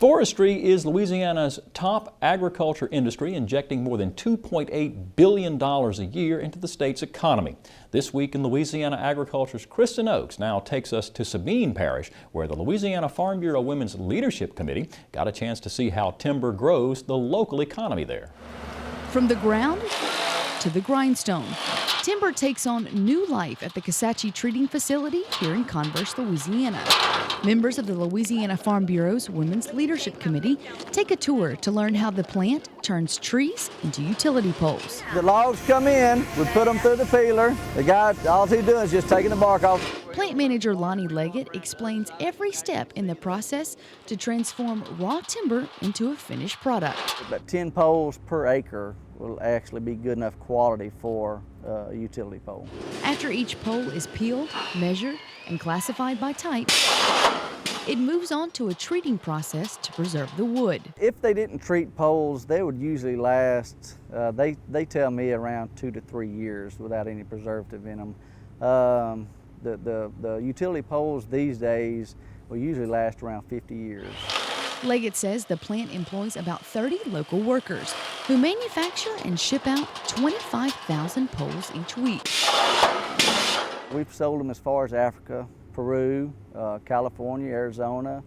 Forestry is Louisiana's top agriculture industry, injecting more than $2.8 billion a year into the state's economy. This week in Louisiana Agriculture's Kristen now takes us to Sabine Parish, where the Louisiana Farm Bureau Women's Leadership Committee got a chance to see how timber grows the local economy there. From the ground to the grindstone, timber takes on new life at the Kisatchie Treating Facility here in Converse, Louisiana. Members of the Louisiana Farm Bureau's Women's Leadership Committee take a tour to learn how the plant turns trees into utility poles. The logs come in, we put them through the peeler. The guy, all he's doing is just taking the bark off. Plant manager Lonnie Leggett explains every step in the process to transform raw timber into a finished product. About 10 poles per acre will actually be good enough quality for a utility pole. After each pole is peeled, measured, and classified by type, it moves on to a treating process to preserve the wood. If they didn't treat poles, they would usually last, they tell me around 2 to 3 years without any preservative in them. The utility poles these days will usually last around 50 years. Leggett says the plant employs about 30 local workers who manufacture and ship out 25,000 poles each week. We've sold them as far as Africa, Peru, California, Arizona,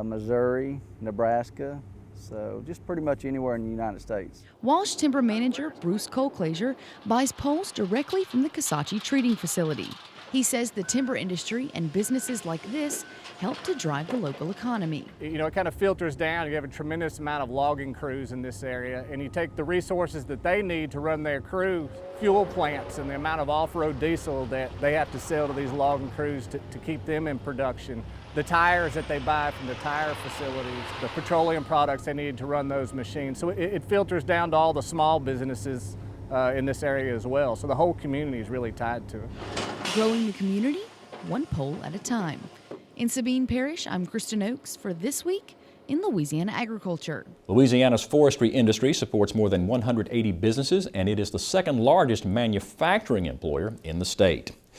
Missouri, Nebraska, so just pretty much anywhere in the United States. Walsh Timber Manager Bruce Colclaser buys poles directly from the Kisatchie Treating Facility. He says the timber industry and businesses like this help to drive the local economy. You know, it kind of filters down. You have a tremendous amount of logging crews in this area, and you take the resources that they need to run their crew, fuel plants, and the amount of off-road diesel that they have to sell to these logging crews to keep them in production. The tires that they buy from the tire facilities, the petroleum products they need to run those machines. So it filters down to all the small businesses in this area as well. So the whole community is really tied to it. Growing the community, one pole at a time. In Sabine Parish, I'm Kristen for This Week in Louisiana Agriculture. Louisiana's forestry industry supports more than 180 businesses, and it is the second largest manufacturing employer in the state.